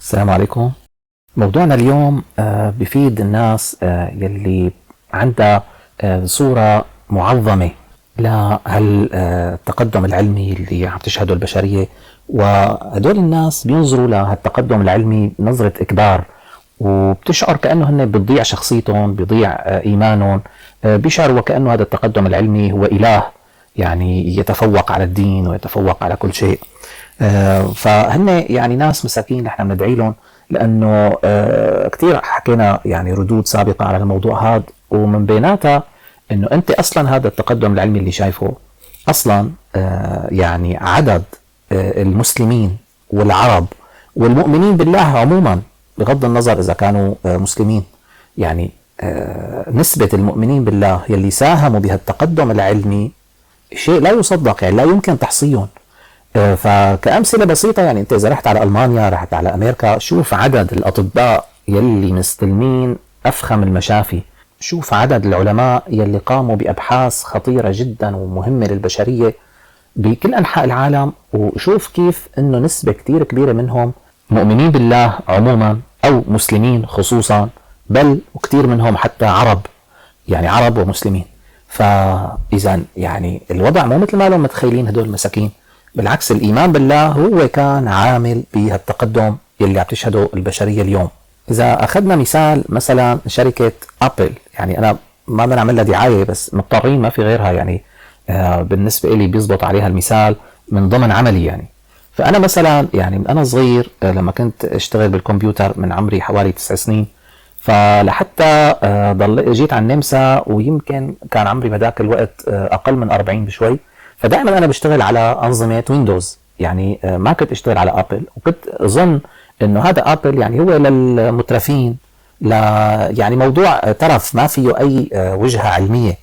السلام عليكم. موضوعنا اليوم بفيد الناس يلي عندها صورة معظمة لهالتقدم العلمي اللي عم تشهده البشرية، وهدول الناس بينظروا لهالتقدم العلمي نظرة إكبار، وبتشعر كأنه هن بتضيع شخصيتهم، بيضيع إيمانهم، بيشعروا وكأنه هذا التقدم العلمي هو إله، يعني يتفوق على الدين ويتفوق على كل شيء. فهن يعني ناس مساكين نحن بندعي لهم، لانه كثير حكينا يعني ردود سابقه على الموضوع هذا، ومن بيناتها انه انت اصلا هذا التقدم العلمي اللي شايفه اصلا يعني عدد المسلمين والعرب والمؤمنين بالله عموما، بغض النظر اذا كانوا مسلمين، يعني نسبه المؤمنين بالله يلي ساهموا بهالتقدم العلمي شيء لا يصدق، يعني لا يمكن تحصيهم. فكأمثلة بسيطة، يعني انت اذا رحت على المانيا، رحت على امريكا، شوف عدد الاطباء يلي مستلمين افخم المشافي، شوف عدد العلماء يلي قاموا بابحاث خطيرة جدا ومهمة للبشرية بكل انحاء العالم، وشوف كيف انه نسبة كتير كبيرة منهم مؤمنين بالله عموما او مسلمين خصوصا، بل وكتير منهم حتى عرب، يعني عرب ومسلمين. فاذا يعني الوضع مو مثل ما لهم متخيلين هدول المساكين، بالعكس الإيمان بالله هو كان عامل بهالتقدم يلي عم تشهده البشرية اليوم. إذا أخذنا مثال مثلا شركة أبل، يعني أنا ما بدنا نعمل لها دعاية بس مضطرين، ما في غيرها، يعني بالنسبة لي بيزبط عليها المثال من ضمن عملي. يعني فأنا مثلا يعني من أنا صغير لما كنت أشتغل بالكمبيوتر من عمري حوالي 9 سنين، فلحتى جيت على النمسا ويمكن كان عمري بذاك الوقت أقل من 40 بشوي، فدائما انا بشتغل على انظمه ويندوز، يعني ما كنت اشتغل على ابل، وكنت اظن انه هذا ابل يعني هو للمترفين، يعني موضوع ترف ما فيه اي وجهه علميه،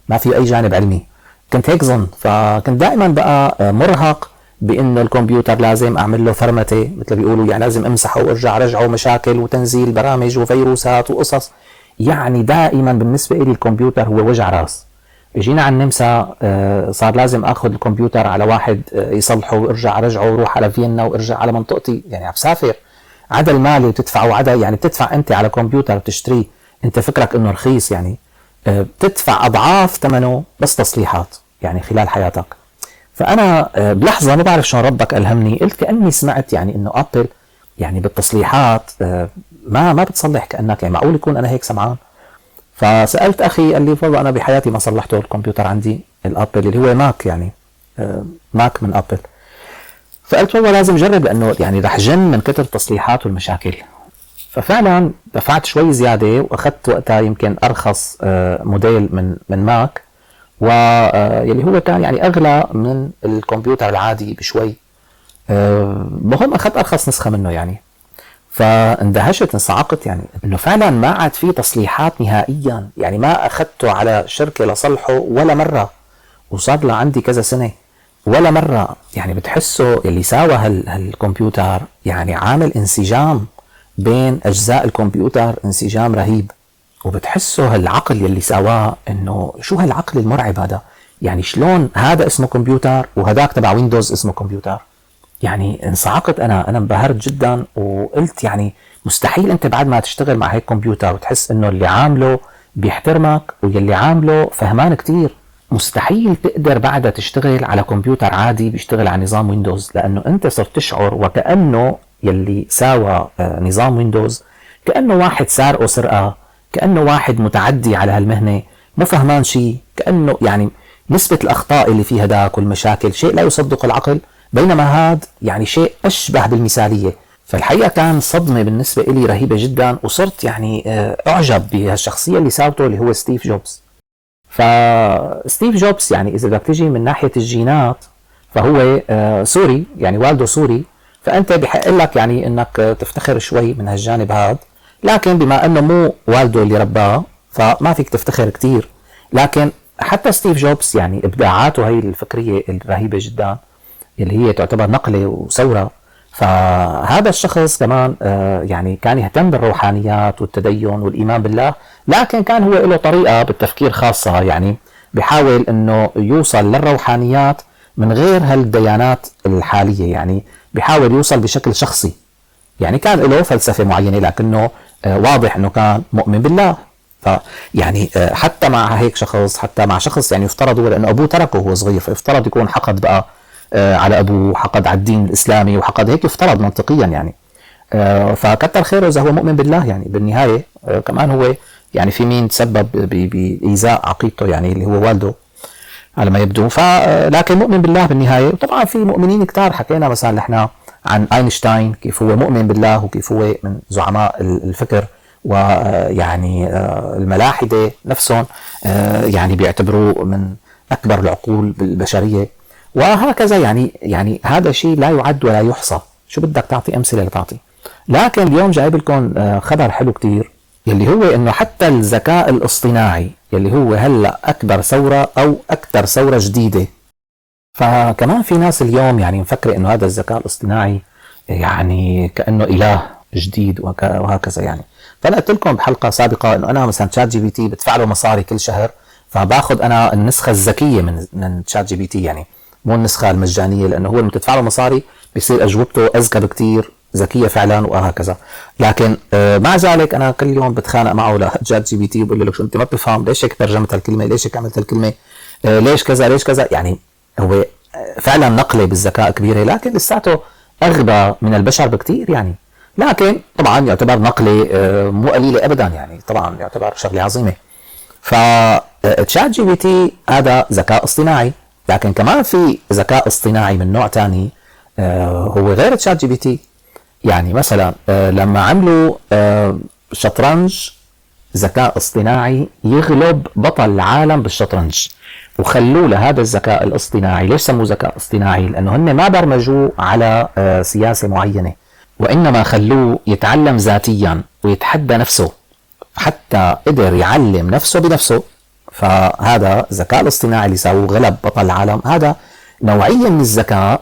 ما فيه اي جانب علمي، كنت هيك ظن. فكنت دائما بقى مرهق بانه الكمبيوتر لازم اعمل له فرمته مثل بيقولوا، يعني لازم امسحه وارجع رجعه، مشاكل وتنزيل برامج وفيروسات وقصص، يعني دائما بالنسبه لي الكمبيوتر هو وجع راس. جينا على النمسا صار لازم اخذ الكمبيوتر على واحد يصلحه وارجع رجعه، وروح على فيينا وارجع على منطقتي، يعني عم بسافر، عدا المال اللي بتدفعه، عدا يعني بتدفع انت على كمبيوتر بتشتريه، انت فكرك انه رخيص، يعني بتدفع اضعاف ثمنه بس تصليحات يعني خلال حياتك. فانا بلحظه ما بعرف شلون ربك الهمني، قلت كاني سمعت يعني انه ابل يعني بالتصليحات ما بتصلح، كانك يعني معقول يكون انا هيك سمعان. فسألت أخي، قال لي والله أنا بحياتي ما صلحته الكمبيوتر عندي الأبل اللي هو ماك، يعني ماك من أبل. فقلت والله لازم أجرب، لأنه يعني رح جن من كتر التصليحات والمشاكل. ففعلا دفعت شوي زيادة وأخذت وقتها يمكن أرخص موديل من ماك، ويلي هو كان يعني أغلى من الكمبيوتر العادي بشوي، مهم أخذت أرخص نسخة منه يعني. فاندهشت، انصعقت، يعني انه فعلا ما عاد في تصليحات نهائيا، يعني ما اخذته على شركه لصلحه ولا مره، وصار له عندي كذا سنه ولا مره. يعني بتحسه اللي ساوى هالكمبيوتر يعني عامل انسجام بين اجزاء الكمبيوتر، انسجام رهيب، وبتحسه هالعقل يلي سواه، انه شو هالعقل المرعب هذا، يعني شلون هذا اسمه كمبيوتر وهداك تبع ويندوز اسمه كمبيوتر. يعني انصعقت، انا انبهرت جدا، وقلت يعني مستحيل انت بعد ما تشتغل مع هيك كمبيوتر وتحس انه اللي عامله بيحترمك واللي عامله فهمان كتير، مستحيل تقدر بعدها تشتغل على كمبيوتر عادي بيشتغل على نظام ويندوز، لانه انت صرت تشعر وكأنه يلي ساوى نظام ويندوز كأنه واحد سارقه سرقة، كأنه واحد متعدي على هالمهنة مو فهمان شيء، كأنه يعني نسبة الأخطاء اللي فيها داك والمشاكل شيء لا يصدق العقل، بينما هذا يعني شيء أشبه بالمثالية. فالحقيقة كان صدمة بالنسبة إلي رهيبة جدا، وصرت يعني أعجب بهالشخصية اللي ساوته اللي هو ستيف جوبز. فستيف جوبز يعني إذا بدك تجي من ناحية الجينات فهو سوري، يعني والده سوري، فأنت بحق لك يعني إنك تفتخر شوي من هالجانب هذا، لكن بما أنه مو والده اللي رباه فما فيك تفتخر كتير. لكن حتى ستيف جوبز يعني إبداعاته هي الفكرية الرهيبة جدا اللي هي تعتبر نقلة وثورة. فهذا الشخص كمان يعني كان يهتم بالروحانيات والتدين والإيمان بالله، لكن كان هو له طريقة بالتفكير خاصة، يعني بيحاول انه يوصل للروحانيات من غير هالديانات الحالية، يعني بيحاول يوصل بشكل شخصي يعني كان له فلسفة معينة، لكنه واضح أنه كان مؤمن بالله. فيعني حتى مع هيك شخص، حتى مع شخص يعني يفترض هو لأنه أبوه تركه وهو صغير، فيفترض يكون حقد بقى على أبوه، حقد على الدين الإسلامي، وحقد هيك يفترض منطقيا يعني. فكتر خيره إذا هو مؤمن بالله يعني بالنهاية. كمان هو يعني في مين تسبب بإيذاء عقيدته يعني اللي هو والده على ما يبدو. لكن مؤمن بالله بالنهاية. وطبعا في مؤمنين كتار، حكينا مثلا نحن عن أينشتاين كيف هو مؤمن بالله، وكيف هو من زعماء الفكر، ويعني الملاحدة نفسهم يعني بيعتبروه من أكبر العقول البشرية وهكذا. يعني هذا شيء لا يعد ولا يحصى. شو بدك تعطي أمثلة لتعطي. لكن اليوم جايب لكم خبر حلو كتير، يلي هو انه حتى الذكاء الاصطناعي يلي هو هلا اكبر ثورة او اكثر ثورة جديدة، فكمان في ناس اليوم يعني مفكرة انه هذا الذكاء الاصطناعي يعني كأنه اله جديد وهكذا يعني. فانا قلت لكم بحلقة سابقة انه انا مثلا تشات جي بي تي بدفع له مصاري كل شهر، فباخذ انا النسخة الذكية من تشات جي بي تي، يعني مو النسخة المجانية، لانه هو لما تدفع له مصاري بيصير اجوبته اذكى بكتير، ذكية فعلا وهكذا. لكن مع ذلك انا كل يوم بتخانق معه لتشات جي بي تي، بقول له شو انت ما بتفهم، ليش هيك ترجمت الكلمة، ليش هيك عملت الكلمة، ليش كذا ليش كذا. يعني هو فعلا نقلة بالذكاء كبيرة، لكن لساته اغبى من البشر بكتير يعني. لكن طبعا يعتبر نقلة مو قليلة ابدا يعني، طبعا يعتبر شغلة عظيمة. فتشات جي بي تي هذا ذكاء اصطناعي، لكن كمان في ذكاء اصطناعي من نوع تاني هو غير تشات جي بي تي. يعني مثلا لما عملوا شطرنج ذكاء اصطناعي يغلب بطل العالم بالشطرنج، وخلوه لهذا الذكاء الاصطناعي. ليش سموه ذكاء اصطناعي؟ لانه هن ما برمجوه على سياسة معينة، وانما خلوه يتعلم ذاتيا ويتحدى نفسه، حتى قدر يعلم نفسه بنفسه. فهذا الذكاء الاصطناعي اللي سووه غلب بطل العالم، هذا نوعية من الذكاء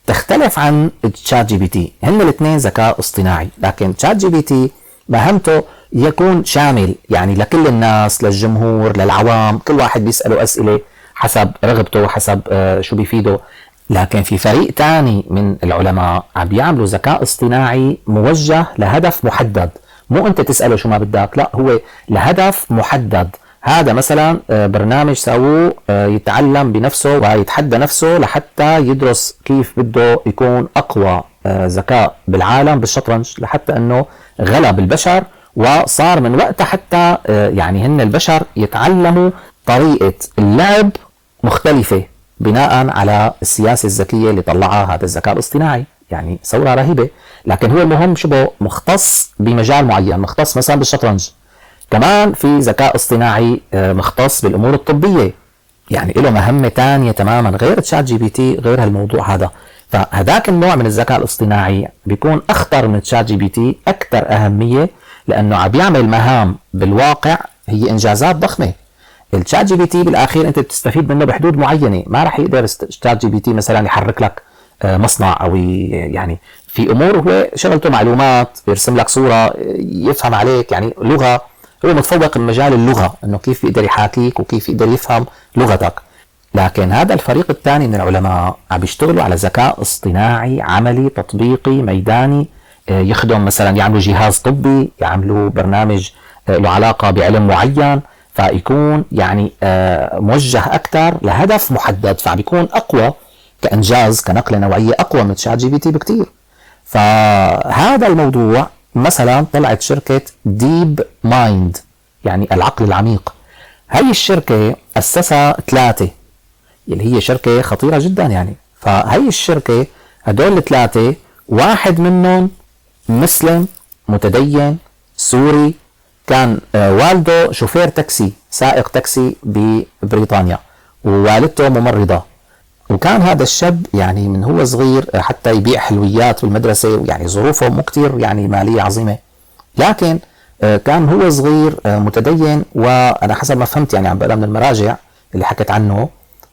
تختلف عن تشات جي بي تي. هن الاثنين ذكاء اصطناعي، لكن تشات جي بي تي مهمته يكون شامل يعني لكل الناس، للجمهور، للعوام، كل واحد بيسأله أسئلة حسب رغبته، حسب شو بيفيده. لكن في فريق تاني من العلماء عم بيعملوا ذكاء اصطناعي موجه لهدف محدد، مو انت تسأله شو ما بدك، لا هو لهدف محدد. هذا مثلا برنامج سووه يتعلم بنفسه ويتحدى نفسه لحتى يدرس كيف بده يكون أقوى ذكاء بالعالم بالشطرنج، لحتى أنه غلب البشر. وصار من وقتها حتى يعني هن البشر يتعلموا طريقة اللعب مختلفة بناء على السياسة الذكية اللي طلعها هذا الذكاء الاصطناعي. يعني ثورة رهيبة. لكن هو المهم شبه مختص بمجال معين، مختص مثلا بالشطرنج. كمان في ذكاء اصطناعي مختص بالامور الطبيه، يعني له مهمه ثانيه تماما غير تشات جي بي تي، غير هالموضوع هذا. فهذاك النوع من الذكاء الاصطناعي بيكون اخطر من تشات جي بي تي، اكثر اهميه، لانه عم بيعمل مهام بالواقع هي انجازات ضخمه. التشات جي بي تي بالاخير انت بتستفيد منه بحدود معينه، ما راح يقدر تشات جي بي تي مثلا يحرك لك مصنع، او يعني في امور هو شغلته معلومات، يرسم لك صوره، يفهم عليك، يعني لغه. هو متفوق بمجال اللغة، انه كيف يقدر يحاكيك وكيف يقدر يفهم لغتك. لكن هذا الفريق الثاني من العلماء عم بيشتغلوا على ذكاء اصطناعي عملي تطبيقي ميداني، يخدم مثلا يعملوا جهاز طبي، يعملوا برنامج له علاقة بعلم معين، فيكون يعني موجه اكثر لهدف محدد، فبيكون اقوى كانجاز، كنقلة نوعية اقوى من تشات جي بي تي بكثير. فهذا الموضوع مثلا طلعت شركة ديب مايند، يعني العقل العميق. هاي الشركة أسسها 3 اللي هي شركة خطيرة جدا يعني. فهاي الشركة هدول 3 واحد منهم مسلم متدين سوري، كان والده شوفير تاكسي، سائق تاكسي ببريطانيا، ووالدته ممرضة. وكان هذا الشاب يعني من هو صغير حتى يبيع حلويات بالمدرسة، يعني ظروفه مو كتير يعني مالية عظيمة، لكن كان هو صغير متدين. وأنا حسب ما فهمت يعني عم بقرأ من المراجع اللي حكت عنه،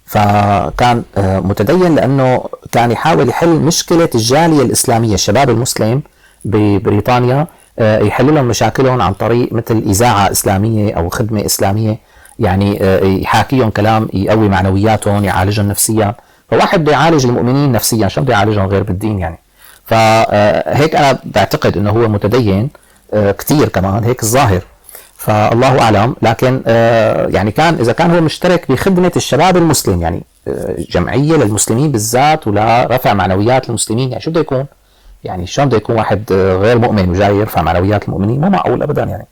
فكان متدين لأنه كان يحاول يحل مشكلة الجالية الإسلامية، الشباب المسلم ببريطانيا، يحل لهم مشاكلهم عن طريق مثل إذاعة إسلامية أو خدمة إسلامية، يعني يحاكيهم كلام يقوي معنوياتهم، يعالجهم نفسيا. فواحد بده يعالج المؤمنين نفسيا، شو بده يعالجهم غير بالدين يعني. فهيك أنا بعتقد أنه هو متدين كتير كمان، هيك الظاهر، فالله أعلم. لكن يعني إذا كان هو مشترك بخدمة الشباب المسلم، يعني جمعية للمسلمين بالذات ولا رفع معنويات المسلمين، يعني شو بده يكون؟ يعني شلون بده يكون واحد غير مؤمن وجاي يرفع معنويات المؤمنين؟ مو معقول أبدا يعني.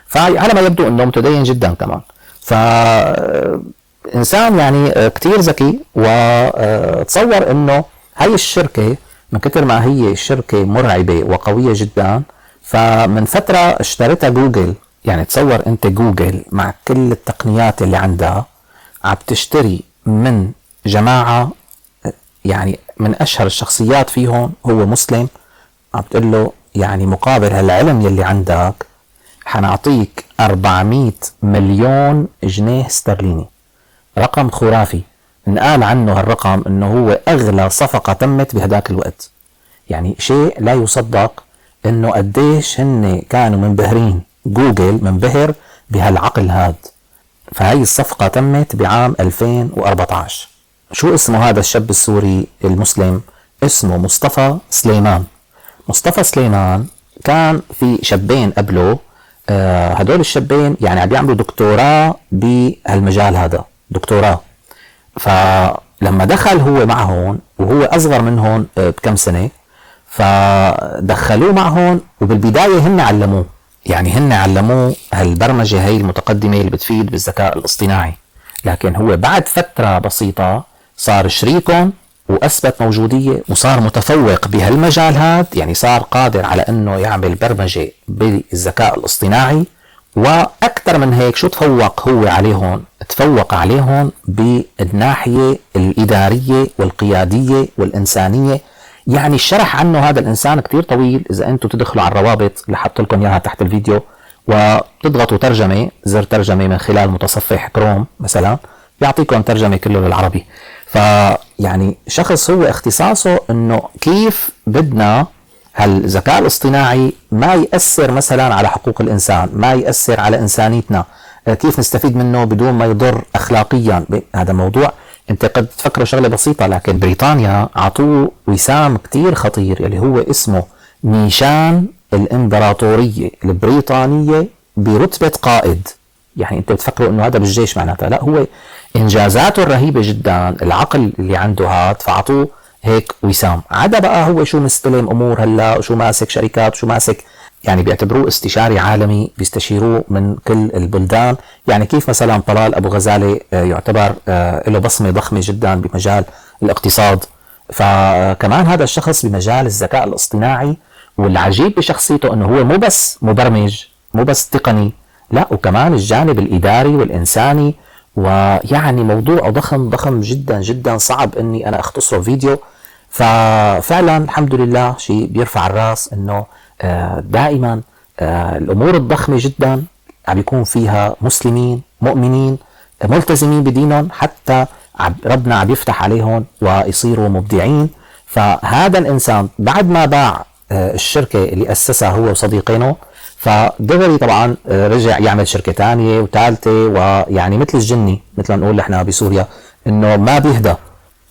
فعلى ما يبدو أنه متدين جدا كمان، فإنسان يعني كتير ذكي. وتصور أنه هاي الشركة من كتر ما هي شركة مرعبة وقوية جدا، فمن فترة اشترتها جوجل. يعني تصور انت جوجل مع كل التقنيات اللي عندها عم تشتري من جماعة، يعني من اشهر الشخصيات فيهم هو مسلم، عم بتقول له يعني مقابل هالعلم يلي عندك حنعطيك 400 مليون جنيه استرليني. رقم خرافي، انقال عنه هالرقم انه هو اغلى صفقة تمت بهداك الوقت. يعني شيء لا يصدق انه قديش هن كانوا منبهرين، جوجل منبهر بهالعقل هاد. فهي الصفقة تمت بعام 2014. شو اسمه هذا الشاب السوري المسلم؟ اسمه مصطفى سليمان. مصطفى سليمان كان في شابين قبله، هدول الشابين يعني عم بيعملوا دكتوراه بهالمجال هذا، دكتوراه. فلما دخل هو معهم وهو أصغر منهم بكم سنة، فدخلوه معهم، وبالبداية هن علموه، يعني هن علموه هالبرمجة هي المتقدمة اللي بتفيد بالذكاء الاصطناعي. لكن هو بعد فترة بسيطة صار شريكهم وأثبت موجودية وصار متفوق بهالمجال هذا، يعني صار قادر على أنه يعمل برمجة بالذكاء الاصطناعي. وأكثر من هيك شو تفوق هو عليهم؟ تفوق عليهم بالناحية الإدارية والقيادية والإنسانية. يعني الشرح عنه هذا الإنسان كتير طويل، إذا أنتم تدخلوا على الروابط اللي حط لكم إياها تحت الفيديو وتضغطوا ترجمة، زر ترجمة من خلال متصفح كروم مثلا، يعطيكم ترجمة كله للعربي. فيعني شخص هو اختصاصه أنه كيف بدنا هالذكاء الاصطناعي ما يأثر مثلا على حقوق الإنسان، ما يأثر على إنسانيتنا، كيف نستفيد منه بدون ما يضر أخلاقيا. هذا موضوع انت قد تفكروا شغلة بسيطة، لكن بريطانيا عطوه وسام كتير خطير اللي هو اسمه نيشان الامبراطورية البريطانية برتبة قائد. يعني انت بتفكروا انه هذا بالجيش معناتها، لا، هو انجازاته الرهيبة جدا، العقل اللي عنده هاد، فعطوه هيك وسام. عدا بقى هو شو مستلم امور هلا، وشو ماسك شركات، وشو ماسك، يعني بيعتبروه استشاري عالمي، بيستشيروه من كل البلدان. يعني كيف مثلا طلال ابو غزالة يعتبر له بصمة ضخمة جدا بمجال الاقتصاد، فكمان هذا الشخص بمجال الذكاء الاصطناعي. والعجيب بشخصيته انه هو مو بس مبرمج، مو بس تقني، لا، وكمان الجانب الاداري والانساني. ويعني موضوع ضخم ضخم جدا جدا، صعب اني انا اختصره فيديو. ففعلا الحمد لله شيء بيرفع الراس انه دائما الامور الضخمة جدا عم يكون فيها مسلمين مؤمنين ملتزمين بدينهم، حتى ربنا عم يفتح عليهم ويصيروا مبدعين. فهذا الانسان بعد ما باع الشركة اللي اسسها هو وصديقينه، فدغري طبعا رجع يعمل شركة ثانية وثالثة، ويعني مثل الجني، مثل ما نقول احنا بسوريا، انه ما بيهدى،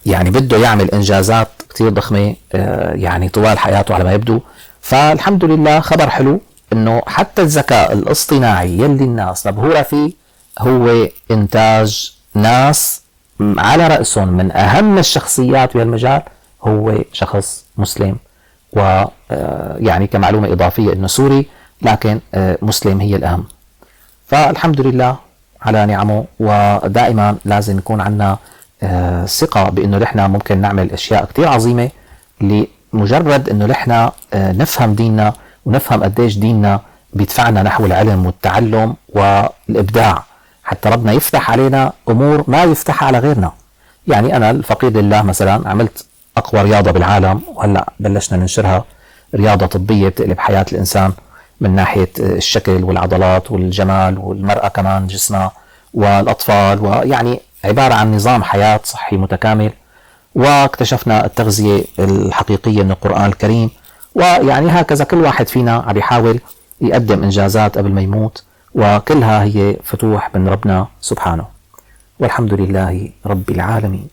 يعني بده يعمل انجازات كتير ضخمة يعني طوال حياته على ما يبدو. فالحمد لله خبر حلو انه حتى الذكاء الاصطناعي يلي الناس مبهورة فيه هو انتاج ناس على رأسهم من اهم الشخصيات بهالمجال هو شخص مسلم. ويعني كمعلومة اضافية انه سوري، لكن مسلم هي الاهم. فالحمد لله على نعمه، ودائما لازم يكون عندنا ثقة بانه نحن ممكن نعمل اشياء كتير عظيمة لمجرد انه نحن نفهم ديننا ونفهم قديش ديننا بيدفعنا نحو العلم والتعلم والابداع، حتى ربنا يفتح علينا امور ما يفتحها على غيرنا. يعني انا الفقير لله مثلا عملت اقوى رياضة بالعالم، وهلا بلشنا ننشرها، رياضة طبية بتقلب حياة الانسان من ناحية الشكل والعضلات والجمال، والمرأة كمان جسمها والاطفال، ويعني عبارة عن نظام حياة صحي متكامل. واكتشفنا التغذية الحقيقية من القرآن الكريم. ويعني هكذا كل واحد فينا عم يحاول يقدم إنجازات قبل ما يموت، وكلها هي فتوح من ربنا سبحانه. والحمد لله رب العالمين.